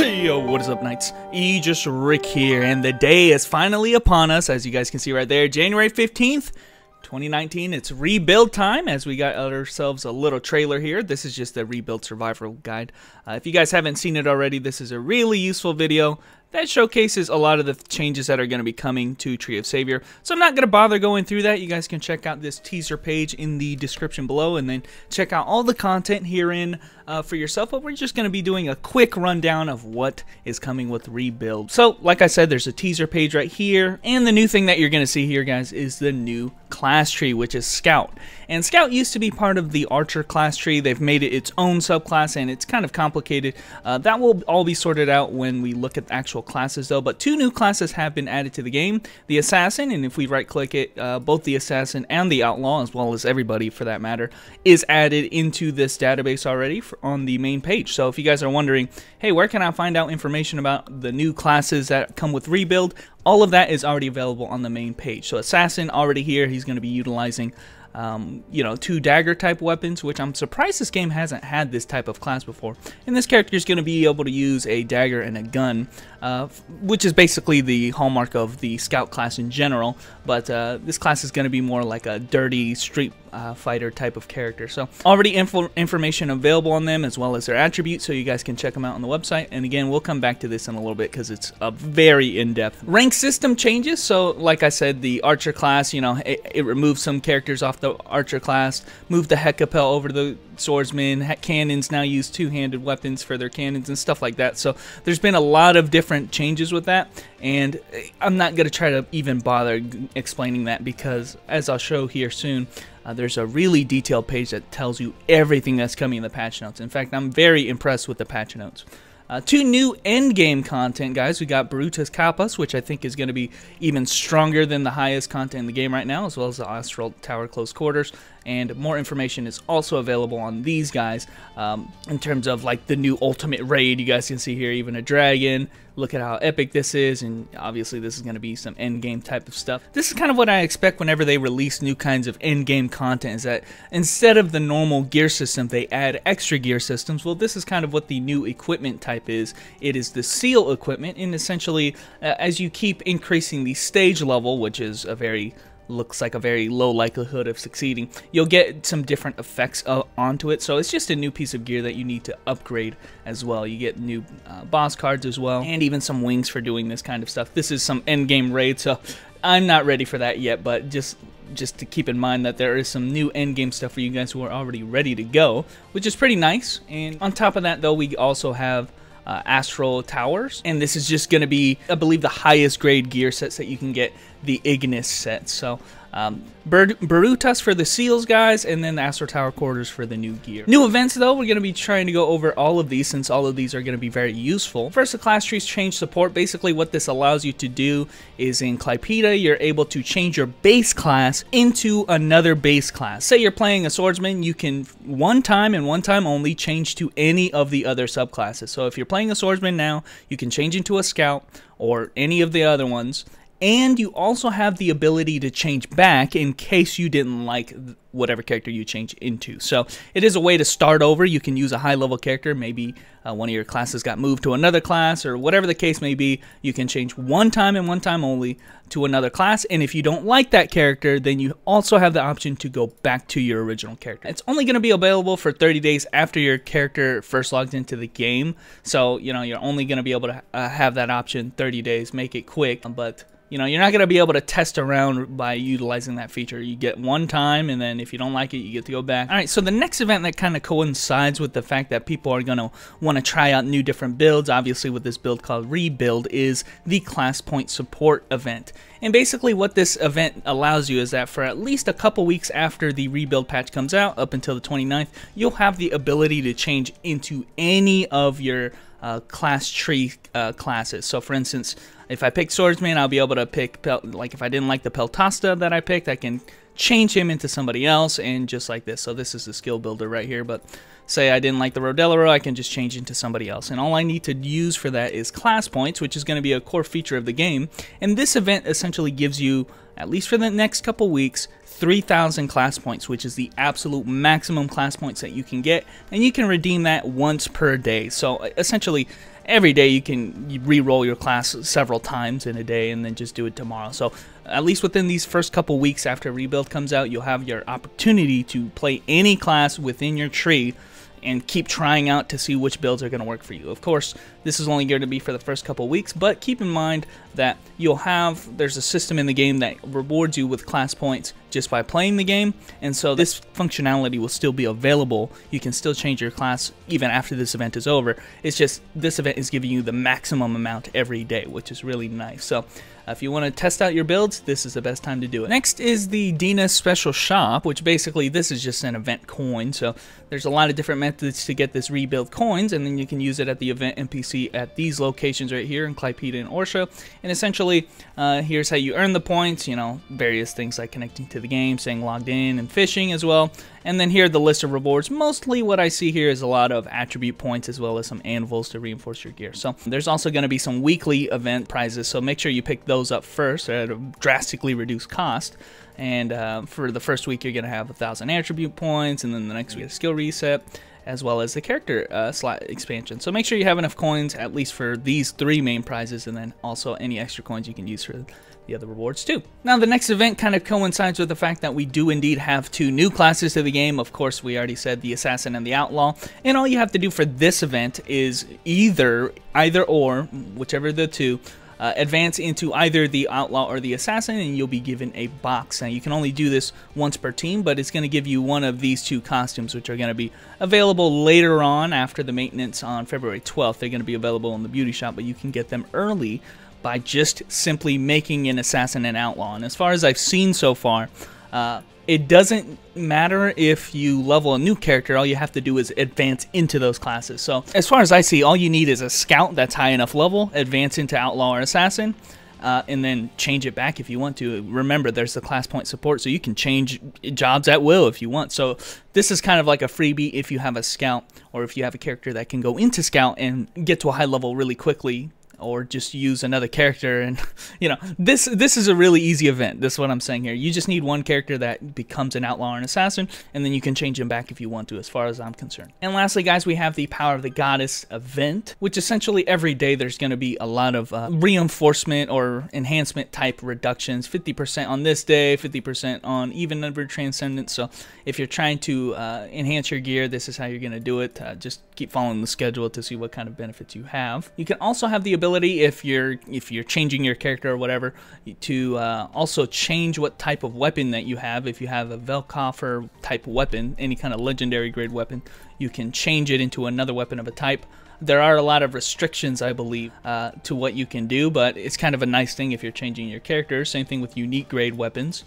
Yo, what is up, Knights? Just Rick here, and the day is finally upon us, as you guys can see right there, January 15th, 2019. It's rebuild time, as we got ourselves a little trailer here. This is just a rebuild survival guide. If you guys haven't seen it already, this is a really useful video that showcases a lot of the changes that are going to be coming to Tree of Savior. So I'm not going to bother going through that. You guys can check out this teaser page in the description below, and then check out all the content herein for yourself. But we're just going to be doing a quick rundown of what is coming with rebuild. So like I said, there's a teaser page right here, and the new thing that you're going to see here, guys, is the new class tree, which is Scout. And Scout used to be part of the Archer class tree. They've made it its own subclass, and it's kind of complicated. That will all be sorted out when we look at the actual classes, though. But two new classes have been added to the game: the Assassin, and if we right click it, both the Assassin and the Outlaw, as well as everybody for that matter, is added into this database already on the main page. So if you guys are wondering, hey, where can I find out information about the new classes that come with rebuild, all of that is already available on the main page. So Assassin already here, he's going to be utilizing two dagger type weapons, which I'm surprised this game hasn't had this type of class before. And this character is going to be able to use a dagger and a gun, which is basically the hallmark of the Scout class in general. But this class is going to be more like a dirty street fighter type of character. So already information available on them, as well as their attributes, so you guys can check them out on the website. And again, we'll come back to this in a little bit because it's a very in-depth. Rank system changes. So like I said, the Archer class, it removes some characters off the Archer class, moved the Hecapel over to the Swordsman. Cannons now use two-handed weapons for their cannons and stuff like that. So there's been a lot of different changes with that, and I'm not going to try to even bother explaining that because, as I'll show here soon, there's a really detailed page that tells you everything that's coming in the patch notes. In fact, I'm very impressed with the patch notes. Two new endgame content, guys. We got Brutus Kappas, which I think is going to be even stronger than the highest content in the game right now, as well as the Astral Tower Close Quarters. And more information is also available on these guys in terms of like the new ultimate raid. You guys can see here even a dragon. Look at how epic this is, and obviously this is going to be some endgame type of stuff. This is kind of what I expect whenever they release new kinds of endgame content, is that instead of the normal gear system, they add extra gear systems. Well, this is kind of what the new equipment type is. It is the seal equipment, and essentially as you keep increasing the stage level, which is looks like a very low likelihood of succeeding, you'll get some different effects onto it. So it's just a new piece of gear that you need to upgrade as well. You get new boss cards as well, and even some wings for doing this kind of stuff. This is some endgame raid, so I'm not ready for that yet, but just to keep in mind that there is some new endgame stuff for you guys who are already ready to go, which is pretty nice. And on top of that, though, we also have Astral Towers, and this is just going to be, I believe, the highest grade gear sets that you can get, the Ignis set. So Brutus for the seals, guys, and then the Astral Tower Quarters for the new gear. New events, though, we're going to be trying to go over all of these, since all of these are going to be very useful. First, the class trees change support. Basically, what this allows you to do is in Clypeda, you're able to change your base class into another base class. Say you're playing a swordsman, you can one time and one time only change to any of the other subclasses. So if you're playing a swordsman now, you can change into a scout or any of the other ones. And you also have the ability to change back in case you didn't like whatever character you change into. So it is a way to start over. You can use a high-level character. Maybe one of your classes got moved to another class, or whatever the case may be. You can change one time and one time only to another class. And if you don't like that character, then you also have the option to go back to your original character. It's only going to be available for 30 days after your character first logged into the game. So, you're only going to be able to have that option 30 days. Make it quick, but you're not going to be able to test around by utilizing that feature. You get one time, and then if you don't like it, you get to go back. All right, so the next event that kind of coincides with the fact that people are going to want to try out new different builds, obviously with this build called Rebuild, is the Class Point Support event. And basically what this event allows you is that for at least a couple weeks after the Rebuild patch comes out, up until the 29th, you'll have the ability to change into any of your class tree classes. So for instance, if I pick Swordsman, I'll be able to pick, like if I didn't like the Peltasta that I picked, I can change him into somebody else, and just like this. So this is the skill builder right here, but say I didn't like the Rodelero, I can just change into somebody else. And all I need to use for that is class points, which is going to be a core feature of the game. And this event essentially gives you, at least for the next couple weeks, 3,000 class points, which is the absolute maximum class points that you can get, and you can redeem that once per day. So essentially, every day you can re-roll your class several times in a day and then just do it tomorrow. So at least within these first couple weeks after Rebuild comes out, you'll have your opportunity to play any class within your tree and keep trying out to see which builds are going to work for you. Of course, this is only going to be for the first couple weeks, but keep in mind that there's a system in the game that rewards you with class points just by playing the game, and so this functionality will still be available. You can still change your class even after this event is over. It's just this event is giving you the maximum amount every day, which is really nice. So if you want to test out your builds, this is the best time to do it. Next is the Dina Special Shop, which basically this is just an event coin. So there's a lot of different methods to get this rebuild coins, and then you can use it at the event NPC at these locations right here in Clypeida and Orsha. And essentially, here's how you earn the points, you know, various things like connecting to the game, staying logged in, and fishing as well. And then here are the list of rewards. Mostly what I see here is a lot of attribute points as well as some anvils to reinforce your gear. So there's also going to be some weekly event prizes, so make sure you pick those up first at a drastically reduced cost. And for the first week, you're going to have 1,000 attribute points, and then the next week a skill reset, as well as the character slot expansion. So make sure you have enough coins at least for these 3 main prizes, and then also any extra coins you can use for the other rewards too. Now the next event kind of coincides with the fact that we do indeed have 2 new classes to the game. Of course, we already said the Assassin and the Outlaw, and all you have to do for this event is either or, whichever the 2, advance into either the Outlaw or the Assassin, and you'll be given a box. Now you can only do this once per team, but it's going to give you one of these 2 costumes, which are going to be available later on after the maintenance on February 12th. They're going to be available in the beauty shop, but you can get them early by just simply making an Assassin and Outlaw. And as far as I've seen so far, it doesn't matter if you level a new character. All you have to do is advance into those classes. So as far as I see, all you need is a scout that's high enough level, advance into Outlaw or Assassin, and then change it back if you want to. Remember, there's the class point support, so you can change jobs at will if you want. So this is kind of like a freebie if you have a scout, or if you have a character that can go into scout and get to a high level really quickly, or just use another character. And you know, this is a really easy event. This is what I'm saying here. You just need one character that becomes an Outlaw or an Assassin, and then you can change him back if you want to, as far as I'm concerned. And lastly, guys, we have the Power of the Goddess event, which essentially every day there's going to be a lot of reinforcement or enhancement type reductions. 50% on this day, 50% on even numbered transcendence. So if you're trying to enhance your gear, this is how you're going to do it. Just keep following the schedule to see what kind of benefits you have. You can also have the ability, if you're changing your character or whatever, to also change what type of weapon that you have. If you have a Velkoffer type weapon, any kind of legendary grade weapon, you can change it into another weapon of a type. There are a lot of restrictions, I believe, to what you can do, but it's kind of a nice thing if you're changing your character. Same thing with unique grade weapons.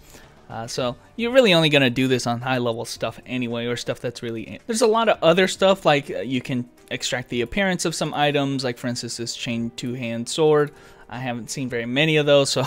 So you're really only going to do this on high level stuff anyway, or stuff that's really... There's a lot of other stuff, like you can extract the appearance of some items, like for instance this chain 2-hand sword. I haven't seen very many of those, so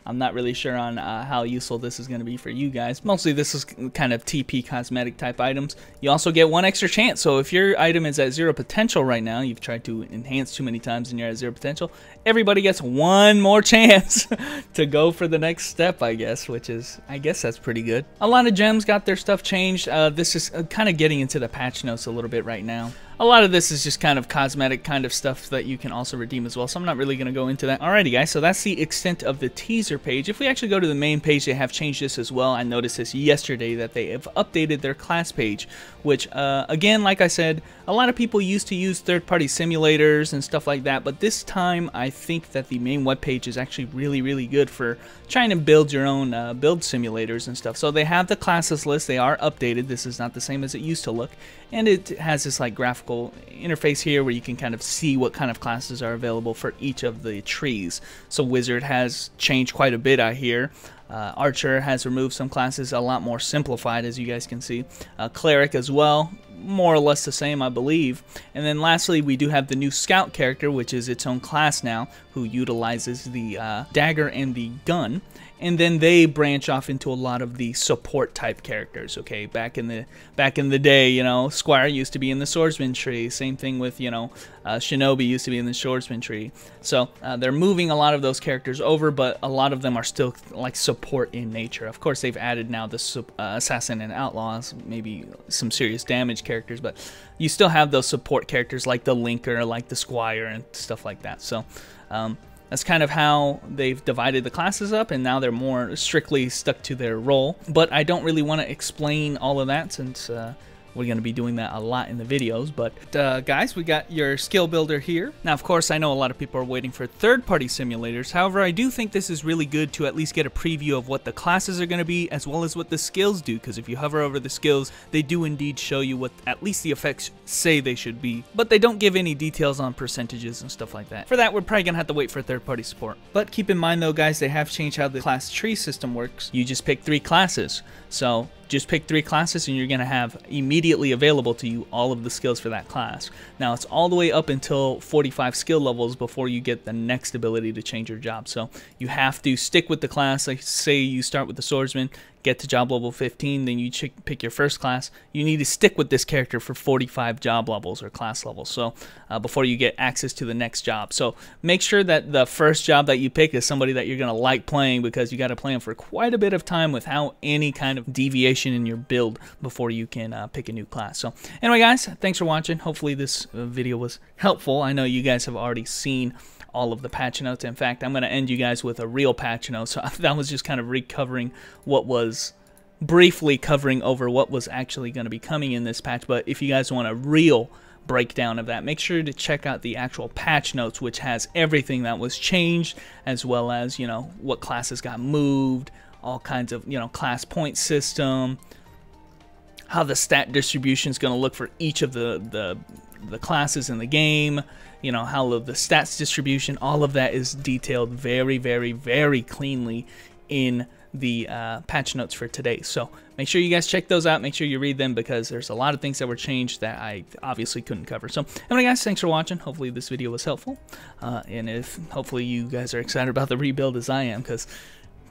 I'm not really sure on how useful this is going to be for you guys. Mostly this is kind of TP cosmetic type items. You also get 1 extra chance, so if your item is at 0 potential right now, you've tried to enhance too many times and you're at 0 potential, everybody gets 1 more chance to go for the next step, I guess, which is, I guess that's pretty good. A lot of gems got their stuff changed. This is kind of getting into the patch notes a little bit right now. A lot of this is just kind of cosmetic kind of stuff that you can also redeem as well, so I'm not really going to go into that. Alrighty guys, so that's the extent of the teaser page. If we actually go to the main page, they have changed this as well. I noticed this yesterday that they have updated their class page, which again, like I said, a lot of people used to use third-party simulators and stuff like that, but this time I think that the main web page is actually really good for trying to build your own build simulators and stuff. So they have the classes list, they are updated. This is not the same as it used to look, and it has this like graphical interface here where you can kind of see what kind of classes are available for each of the trees. So Wizard has changed quite a bit, I hear. Archer has removed some classes, a lot more simplified, as you guys can see. Cleric as well, more or less the same, I believe. And then lastly, we do have the new Scout character, which is its own class now, who utilizes the dagger and the gun. And then they branch off into a lot of the support type characters. Okay, back in the day, you know, Squire used to be in the swordsman tree. Same thing with, you know, Shinobi used to be in the swordsman tree. So they're moving a lot of those characters over, but a lot of them are still like support in nature. Of course, they've added now the assassin and outlaws, maybe some serious damage characters characters, but you still have those support characters like the Linker, like the Squire, and stuff like that. So that's kind of how they've divided the classes up, and now they're more strictly stuck to their role. But I don't really want to explain all of that since we're going to be doing that a lot in the videos. But guys, we got your skill builder here. Now, of course, I know a lot of people are waiting for third-party simulators. However, I do think this is really good to at least get a preview of what the classes are going to be, as well as what the skills do. Because if you hover over the skills, they do indeed show you what at least the effects say they should be. But they don't give any details on percentages and stuff like that. For that, we're probably going to have to wait for third-party support. But keep in mind, though, guys, they have changed how the class tree system works. You just pick 3 classes. So just pick 3 classes and you're going to have immediately available to you all of the skills for that class. Now it's all the way up until 45 skill levels before you get the next ability to change your job. So you have to stick with the class. Like say you start with the swordsman, get to job level 15, then you pick your first class. You need to stick with this character for 45 job levels or class levels, so before you get access to the next job. So make sure that the first job that you pick is somebody that you're going to like playing, because you got to play them for quite a bit of time without any kind of deviation in your build before you can pick a new class. So anyway, guys, thanks for watching. Hopefully this video was helpful. I know you guys have already seen all of the patch notes. In fact, I'm going to end you guys with a real patch note. So that was just kind of recovering what was briefly covering over what was actually going to be coming in this patch. But if you guys want a real breakdown of that, make sure to check out the actual patch notes, which has everything that was changed, as well as, you know, what classes got moved, all kinds of, you know, class point system, how the stat distribution is going to look for each of the classes in the game, you know, how the stats distribution, all of that is detailed very, very, very cleanly in the patch notes for today. So make sure you guys check those out. Make sure you read them, because there's a lot of things that were changed that I obviously couldn't cover. So anyway, guys, thanks for watching. Hopefully this video was helpful, and if hopefully you guys are excited about the rebuild as I am, because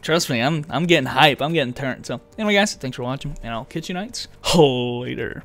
trust me, I'm getting hype. I'm getting turned. So anyway, guys, thanks for watching, and I'll catch you nights later.